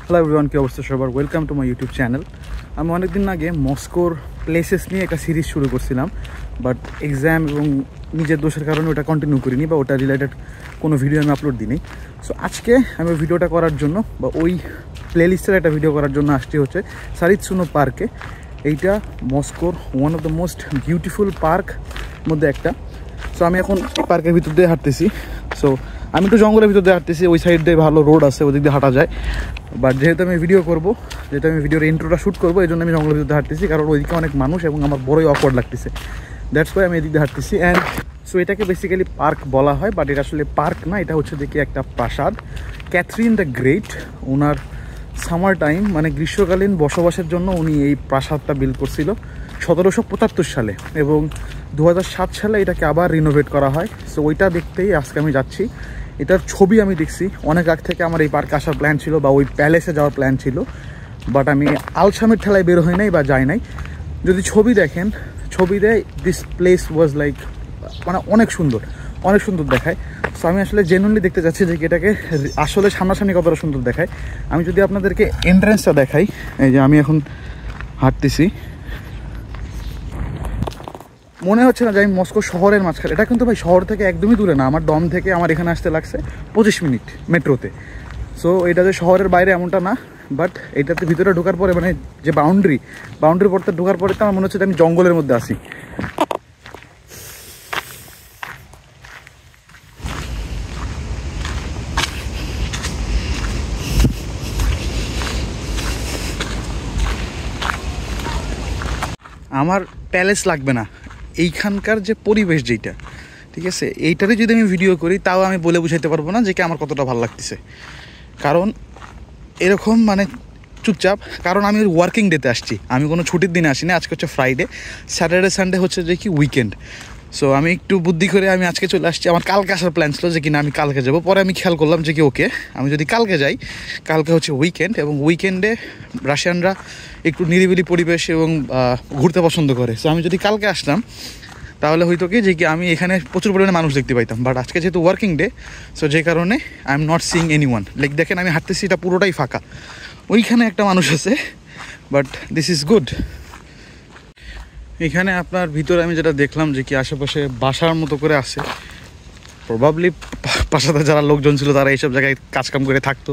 Hello everyone, কি অবস্থা সবার? Welcome to my YouTube channel. আমি অনেকদিন আগে মস্কোর প্লেসেস নিয়ে একটা সিরিজ শুরু করছিলাম, বাট এক্সাম এবং নিজের দোষের কারণে ওটা কন্টিনিউ করিনি বা ওটা রিলেটেড কোনো ভিডিও আমি আপলোড দিইনি। সো আজকে আমি ভিডিওটা করার জন্য বা ওই প্লেলিস্টের একটা ভিডিও করার জন্য আসছি হচ্ছে সারিৎসুনো পার্কে। এইটা মস্কোর one of the most beautiful park মধ্যে একটা। সো আমি এখন পার্কের ভিতর দিয়ে হাঁটতেছি। সো আমি তো জঙ্গলের ভিতর দিয়ে হাঁটতেছি, ওই সাইড দিয়ে ভালো রোড আছে, ওদিক দিয়ে হাঁটা যায়। বাট যেহেতু আমি ভিডিও করবো, যেহেতু আমি ভিডিওর ইন্ট্রোটা শ্যুট করবো, এই জন্য আমি জঙ্গলের ভিতরে হাঁটতেছি, কারণ ওইদিকে অনেক মানুষ এবং আমার বড়ই অকওয়ার্ড লাগতেছে। দ্যাটস ওয়াই আমি এদিক দিয়ে হাঁটতেছি। অ্যান্ড সো এটাকে বেসিক্যালি পার্ক বলা হয়, বাট এটা আসলে পার্ক না, এটা হচ্ছে দেখি একটা প্রাসাদ। ক্যাথরিন দ্য গ্রেট ওনার সামার টাইম মানে গ্রীষ্মকালীন বসবাসের জন্য উনি এই প্রাসাদটা বিল্ড করছিল 1775 সালে, এবং 2007 সালে এটাকে আবার রিনোভেট করা হয়। সো ওইটা দেখতেই আজকে আমি যাচ্ছি। এটার ছবি আমি দেখছি, অনেক আগ থেকে আমার এই পার্কে আসার প্ল্যান ছিল বা ওই প্যালেসে যাওয়ার প্ল্যান ছিল, বাট আমি আলসামের ঠেলায় বের হই নাই বা যাই নাই। যদি ছবি দেখেন, ছবি দেয় দিস প্লেস ওয়াজ লাইক মানে অনেক সুন্দর দেখায়। সো আমি আসলে জেনুইনলি দেখতে চাচ্ছি যে এটাকে আসলে সামনাসামনি কতটা সুন্দর দেখায়। আমি যদি আপনাদেরকে এন্ট্রেন্সটা দেখাই, এই যে আমি এখন হাঁটতেছি, মনে হচ্ছে না যে আমি মস্কো শহরের মাঝখানে। এটা কিন্তু ভাই শহর থেকে একদমই দূরে না, আমার দম থেকে আমার এখানে আসতে লাগছে 25 মিনিট মেট্রোতে। সো এটা যে শহরের বাইরে এমনটা না, বাট এটাতে ভিতরে ঢোকার পরে মানে যে বাউন্ডারি পড়তে ঢোকার পরে তো আমার মনে হচ্ছে যে আমি জঙ্গলের মধ্যে আসি। আমার প্যালেস লাগবে না, এইখানকার যে পরিবেশ যেটা, ঠিক আছে, এইটারই যদি আমি ভিডিও করি তাও আমি বলে বুঝাইতে পারবো না যে কি আমার কতটা ভালো লাগতেছে। কারণ এরকম মানে চুপচাপ, কারণ আমি ওয়ার্কিং ডেতে আসছি, আমি কোনো ছুটির দিনে আসিনি। আজকে হচ্ছে ফ্রাইডে, স্যাটারডে সানডে হচ্ছে যে কি উইকেন্ড। সো আমি একটু বুদ্ধি করে আমি আজকে চলে আসছি। আমার কালকে আসার প্ল্যান ছিল যে কিনা আমি কালকে যাবো, পরে আমি খেয়াল করলাম যে কি ওকে আমি যদি কালকে যাই, কালকে হচ্ছে উইকেন্ড, এবং উইকেন্ডে রাশিয়ানরা একটু নিরিবিলি পরিবেশ এবং ঘুরতে পছন্দ করে। সো আমি যদি কালকে আসতাম তাহলে হয়তো কি যে কি আমি এখানে প্রচুর পরিমাণে মানুষ দেখতে পাইতাম, বাট আজকে যেহেতু ওয়ার্কিং ডে, সো যে কারণে I am not seeing anyone. Like দেখেন আমি হাঁটতেছি, এটা পুরোটাই ফাঁকা, ওইখানে একটা মানুষ আছে, বাট দিস ইজ গুড। এখানে আপনার ভিতরে আমি যেটা দেখলাম যে কি আশেপাশে বাসার মতো করে আছে, প্রবাবলি পাশাতে যারা লোকজন ছিল তারা এইসব জায়গায় কাজকাম করে থাকতো।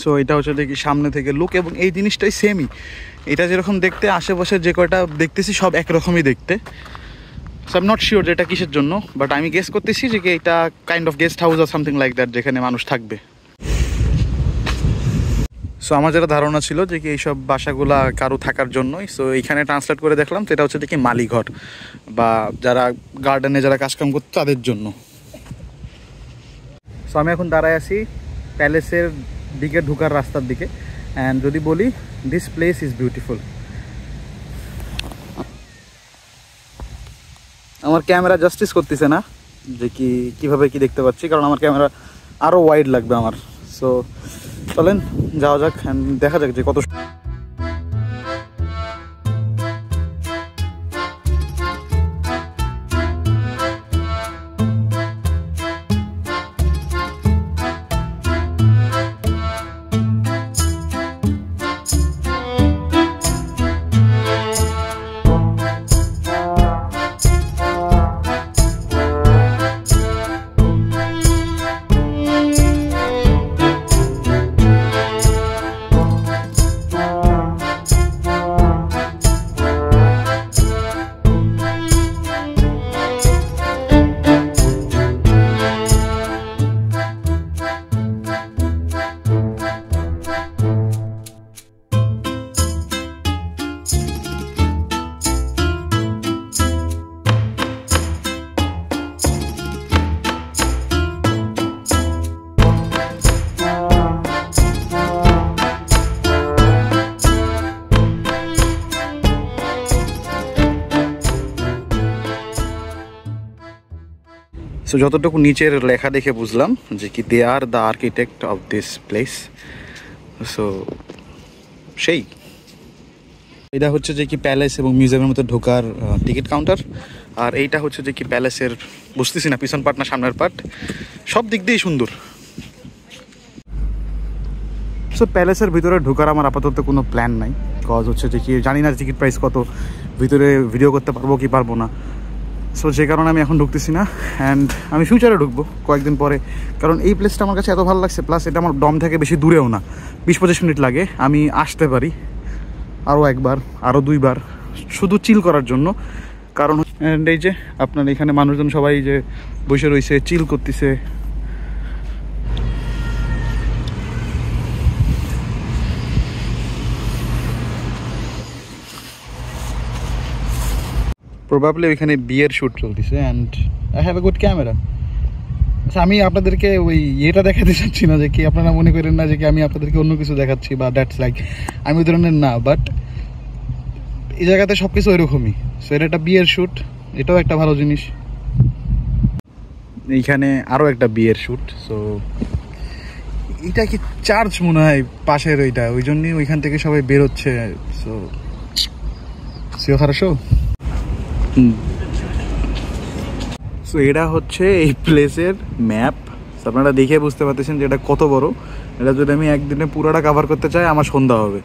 সো এটা হচ্ছে দেখি সামনে থেকে লুক, এবং এই জিনিসটাই সেমই, এটা যেরকম দেখতে আশেপাশে যে কয়টা দেখতেছি সব একরকমই দেখতে। So I am not sure যে এটা কিসের জন্য, বাট আমি গেস করতেছি যে কি এটা কাইন্ড অফ গেস্ট হাউস আর সামথিং লাইক দ্যাট, যেখানে মানুষ থাকবে। সো আমার যেটা ধারণা ছিল যে কি এইসব বাসাগুলা কারো থাকার জন্যই, সো এইখানে ট্রান্সলেট করে দেখলাম তো এটা হচ্ছে দেখি মালিঘর বা যারা গার্ডেনে যারা কাজকাম করতো তাদের জন্য। সো আমি এখন দাঁড়ায় আছি প্যালেসের দিকে ঢোকার রাস্তার দিকে, অ্যান্ড যদি বলি দিস প্লেস ইজ বিউটিফুল। আমার ক্যামেরা জাস্টিস করতেছে না যে কি কীভাবে কি দেখতে পাচ্ছি, কারণ আমার ক্যামেরা আরও ওয়াইড লাগবে আমার। সো চলেন যাওয়া যাক, অ্যান্ড দেখা যাক যে কত। সো যতটুকু নিচের লেখা দেখে বুঝলাম যে কি they are the architect of this place. So সেই এটা হচ্ছে যে কি প্যালেস এবং মিউজিয়ামের মধ্যে ঢোকার টিকিট কাউন্টার। আর এইটা হচ্ছে যে কি প্যালেসের, বুঝতেছি না পিছন পার্ট না সামনের পার্ট, সব দিক দিয়েই সুন্দর। সো প্যালেসের ভিতরে ঢোকার আমার আপাতত কোনো প্ল্যান নাই, কজ হচ্ছে যে কি জানি না টিকিট প্রাইস কত, ভিতরে ভিডিও করতে পারবো কি পারবো না। সো যে কারণে আমি এখন ঢুকতেছি না, অ্যান্ড আমি ফিউচারে ঢুকবো কয়েকদিন পরে, কারণ এই প্লেসটা আমার কাছে এত ভালো লাগছে, প্লাস এটা আমার ডম থেকে বেশি দূরেও না, 20-25 মিনিট লাগে, আমি আসতে পারি আরও একবার আরও 2বার শুধু চিল করার জন্য। কারণ অ্যান্ড এই যে আপনার এখানে মানুষজন সবাই যে বসে রয়েছে চিল করতেছে। প্রবাবলি ওইখানে বিয়ের শ্যুট চলতেছে, and I have a good camera. আচ্ছা, আমি আপনাদেরকে ওই ইয়েটা দেখাতে চাচ্ছি না যে কি আপনারা মনে করেন না যে কি আমি আপনাদেরকে অন্য কিছু দেখাচ্ছি বা দ্যাটস লাইক, আমি ওই ধরনের না, বাট এই জায়গাতে সব কিছু ওইরকমই। সো এটা একটা বিয়ের শ্যুট, এটাও একটা ভালো জিনিস। এইখানে আরও একটা বিয়ের শ্যুট। সো এটা কি চার্চ মনে হয় পাশের ওইটা, ওই জন্যই ওইখান থেকে সবাই বেরোচ্ছে। সো সিও খারাপ। সো এটা হচ্ছে এই প্লেসের ম্যাপ। আপনারা দেখে বুঝতে পারতেছেন যে এটা কত বড়। এটা যদি আমি একদিনে পুরোটা কভার করতে চাই আমার সন্ধ্যা হবে।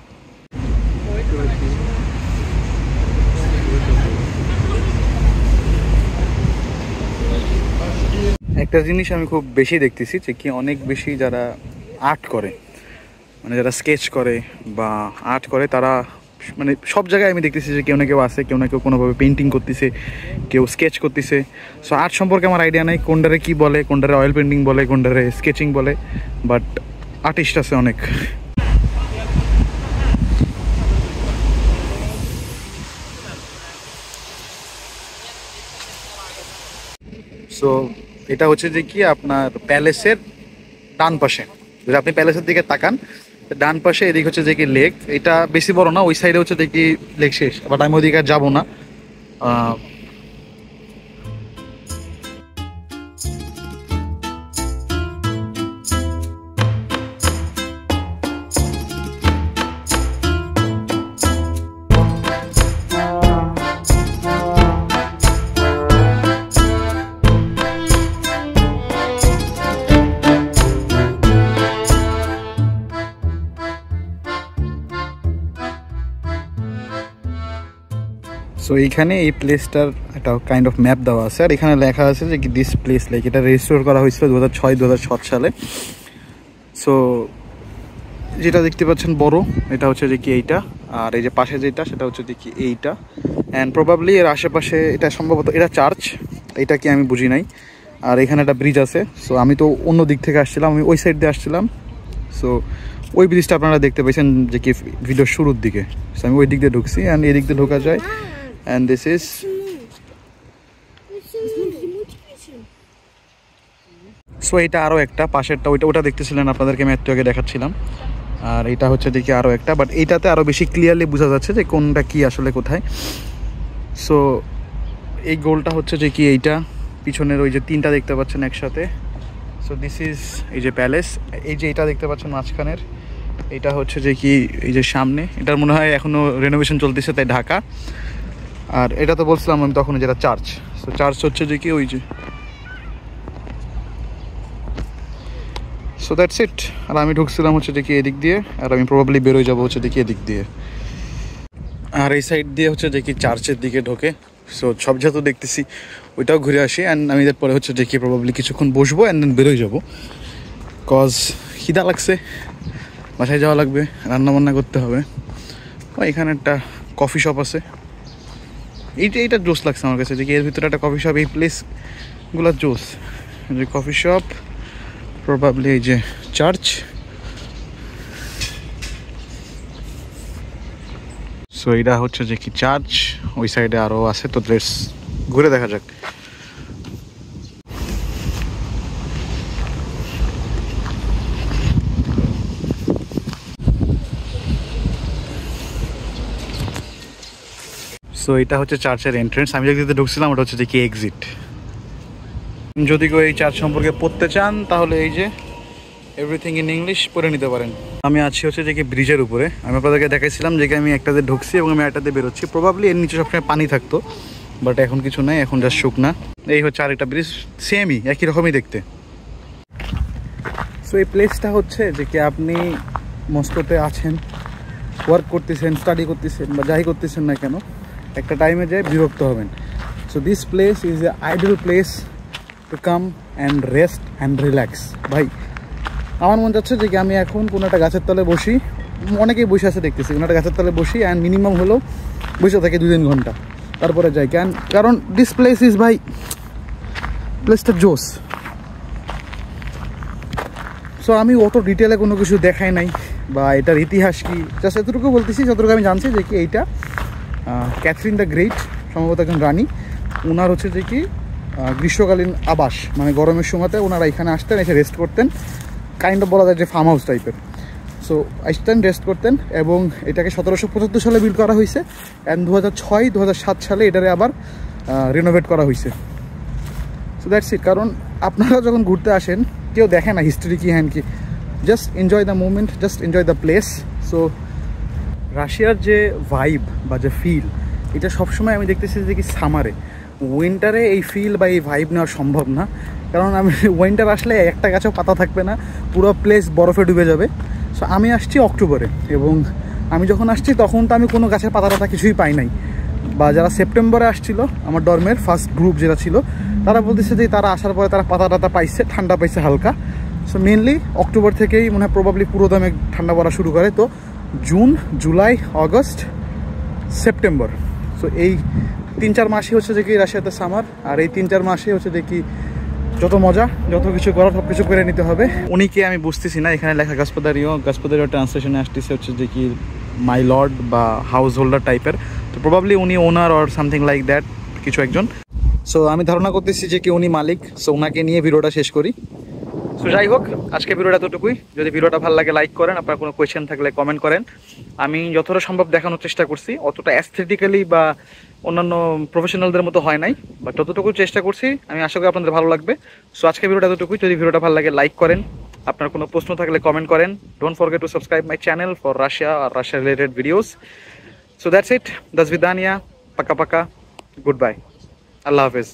একটা জিনিস আমি খুব বেশি দেখতেছি যে কি অনেক বেশি যারা আর্ট করে, মানে যারা স্কেচ করে বা আর্ট করে, তারা মানে সব জায়গায় আমি দেখতেছি যে কেউ না কেউ আছে, কেউ না কেউ কোনোভাবে পেন্টিং করতেছে, কেউ স্কেচ করতেছে। সো আর্ট সম্পর্কে আমার আইডিয়া নাই, কোনটারে কী বলে, কোনটারে অয়েল পেন্টিং বলে, কোনটারে স্কেচিং বলে, বাট আর্টিস্ট আছে অনেক। সো এটা হচ্ছে যে কি আপনার প্যালেসের ডান পাশে, যদি আপনি প্যালেসের দিকে তাকান ডান পাশে, এদিক হচ্ছে যে কি লেক। এটা বেশি বড় না, ওই সাইডে হচ্ছে দেখি লেক শেষ, বাট আমি ওদিকে আর যাবো না। সো এইখানে এই প্লেসটার একটা কাইন্ড অফ ম্যাপ দেওয়া আছে, আর এখানে লেখা আছে যে কি দিস প্লেস লাইক এটা রেজিস্টার করা হয়েছিল 2006-2007 সালে। সো যেটা দেখতে পাচ্ছেন বড়, এটা হচ্ছে যে কি এইটা, আর এই যে পাশে যেটা সেটা হচ্ছে যে কি এইটা, অ্যান্ড প্রবাবলি এর আশেপাশে এটা সম্ভবত এটা চার্চ, এটা কি আমি বুঝি নাই। আর এখানে একটা ব্রিজ আছে। সো আমি তো অন্য দিক থেকে আসছিলাম, আমি ওই সাইড দিয়ে আসছিলাম। সো ওই ব্রিজটা আপনারা দেখতে পাইছেন যে কি ভিডিওর শুরুর দিকে। সো আমি ওই দিক দিয়ে ঢুকছি, অ্যান্ড এই দিক দিয়ে ঢোকা যায়। And this is সো এটা আরও একটা পাশেরটা, ওটা দেখতেছিলেন আপনাদেরকে আমি একটু আগে দেখাচ্ছিলাম। আর এটা হচ্ছে দেখি আরও একটা, বাট এইটাতে আরও বেশি ক্লিয়ারলি বোঝা যাচ্ছে যে কোনটা কি আসলে কোথায়। সো এই গোলটা হচ্ছে যে কি এইটা, পিছনের ওই যে 3টা দেখতে পাচ্ছেন একসাথে। সো দিস ইজ এই যে প্যালেস, এই যে এটা দেখতে পাচ্ছেন মাঝখানের, এটা হচ্ছে যে কি এই যে সামনে, এটার মনে হয় এখনও রেনোভেশন চলতেছে তাই ঢাকা। আর এটা তো বলছিলাম আমি তখন যেটা চার্চ। সো চার্চ হচ্ছে যে কি ওই যে। সো দ্যাটস ইট। আর আমি ঢুকছিলাম হচ্ছে দেখি এদিক দিয়ে, আর আমি প্রবাবলি বেরোয় যাবো হচ্ছে দেখি এদিক দিয়ে। আর এই সাইড দিয়ে হচ্ছে দেখি চার্চের দিকে ঢোকে। সো সব যেহেতু দেখতেছি ওইটাও ঘুরে আসি, অ্যান্ড আমি এরপরে হচ্ছে দেখি প্রবাবলি কিছুক্ষণ বসবো অ্যান্ড দেন বেরোয় যাবো, কজ খিদা লাগছে, বাসায় যাওয়া লাগবে, রান্না বান্না করতে হবে। এখানে একটা কফি শপ আছে, এইটা জোস লাগছে আমার কাছে, দেখি এর ভিতরে একটা কফি শপ, এই প্লেসগুলো জোস, যে কফি শপ, প্রবাবলি এই যে চার্চ। সো এটা হচ্ছে যে কি চার্চ, ওই সাইডে আরও আছে, তো লেটস ঘুরে দেখা যাক। সো এটা হচ্ছে চার্চের এন্ট্রেন্স, আমি যেদিকে ঢুকছিলাম ওটা হচ্ছে যে কি এক্সিট। যদি কেউ এই চার্চ সম্পর্কে পড়তে চান তাহলে এই যে এভরিথিং ইন ইংলিশ পড়ে নিতে পারেন। আমি আছি হচ্ছে যে কি ব্রিজের উপরে, আমি আপনাদেরকে দেখাইছিলাম যে আমি একটাতে ঢুকছি এবং আমি একটাতে বেরোচ্ছি। প্রবাবলি এর নিচে সবসময় পানি থাকতো, বাট এখন কিছু নাই, এখন জাস্ট শুকনা। এই হচ্ছে আরেকটা ব্রিজ, সেমই একই রকমই দেখতে। সো এই প্লেসটা হচ্ছে যে কি আপনি মস্কোতে আছেন, ওয়ার্ক করতেছেন, স্টাডি করতেছেন বা যাই করতেছেন না কেন, একটা টাইমে যায় বিরক্ত হবেন। So this place is a ideal place to come and rest and relax. ভাই আমার মন চাচ্ছে যে কি আমি এখন কোনো একটা গাছের তলে বসি, অনেকেই বসে আছে দেখতেছি, কোনো একটা গাছের তলে বসি অ্যান্ড মিনিমাম হলো বসে থাকে 2-3 ঘন্টা, তারপরে যাই। কারণ দিস প্লেস ইজ ভাই, প্লেসটা জোস। সো আমি অত ডিটেলে কোনো কিছু দেখাই নাই বা এটার ইতিহাস কি, জাস্ট এতটুকু বলতেছি যতটুকু আমি জানছি যে কি এইটা ক্যাথরিন দ্য গ্রেট, সম্ভবত একজন রানী, ওনার হচ্ছে যে কি গ্রীষ্মকালীন আবাস, মানে গরমের সময়তে ওনারা এখানে আসতেন, এসে রেস্ট করতেন, কাইন্ড অফ বলা যায় যে ফার্ম হাউস টাইপের। সো আসতেন, রেস্ট করতেন, এবং এটাকে 1775 সালে বিল্ড করা হয়েছে অ্যান্ড 2006-2007 সালে এটারে আবার রিনোভেট করা হয়েছে। সো দ্যাটস ইট। কারণ আপনারা যখন ঘুরতে আসেন কেউ দেখে না হিস্ট্রি কি হ্যান্ড কি, just enjoy the movement, just enjoy the place. So রাশিয়ার যে ভাইব বা যে ফিল, এটা সবসময় আমি দেখতেছি যে কি সামারে, উইন্টারে এই ফিল বা এই ভাইব নেওয়া সম্ভব না। কারণ আমি উইন্টার আসলে একটা গাছেও পাতা থাকবে না, পুরো প্লেস বরফে ডুবে যাবে। সো আমি আসছি অক্টোবরে, এবং আমি যখন আসছি তখন তো আমি কোনো গাছের পাতা টাতা কিছুই পাই নাই। বা যারা সেপ্টেম্বরে আসছিল আমার ডর্মের ফার্স্ট গ্রুপ যেটা ছিল, তারা বলতেছে যে তারা আসার পরে তারা পাতা টাতা পাইছে, ঠান্ডা পাইছে হালকা। সো মেনলি অক্টোবর থেকেই মনে হয় প্রবাবলি পুরো দামে ঠান্ডা পড়া শুরু করে। তো June, July, August, September, so এই 3-4 মাসই হচ্ছে যে কি রাশিয়াতে সামার। আর এই 3-4 মাসে হচ্ছে যে কি যত মজা, যত কিছু করার সব কিছু করে নিতে হবে। উনিকে আমি বুঝতেছি না, এখানে লেখা গাসপাদারিও ট্রান্সলেশনে আসতেছে হচ্ছে যে কি মাই লর্ড বা হাউস হোল্ডার টাইপের। তো প্রবাবলি উনি ওনার অর সামথিং লাইক দ্যাট কিছু একজন। সো আমি ধারণা করতেছি যে কি উনি মালিক। সো ওনাকে নিয়ে ভিডিওটা শেষ করি। সো যাই হোক, আজকে ভিডিওটা এতটুকুই। যদি ভিডিওটা ভালো লাগে লাইক করেন, আপনার কোনো কোয়েশ্চেন থাকলে কমেন্ট করেন। আমি যতটা সম্ভব দেখানোর চেষ্টা করছি, অতটা অ্যাস্থেটিক্যালি বা অন্যান্য প্রফেশনালদের মতো হয় নাই, বাট যতটুকু চেষ্টা করছি, আমি আশা করি আপনাদের ভালো লাগবে। সো আজকে ভিডিওটা এতটুকুই। যদি ভিডিওটা ভালো লাগে লাইক করেন, আপনার কোনো প্রশ্ন থাকলে কমেন্ট করেন। Don't forget to subscribe my channel for Russia আর Russia related videos. So that's it, দাস ভিদানিয়া, পাকা পাকা, গুড বাই, আল্লাহ হাফেজ।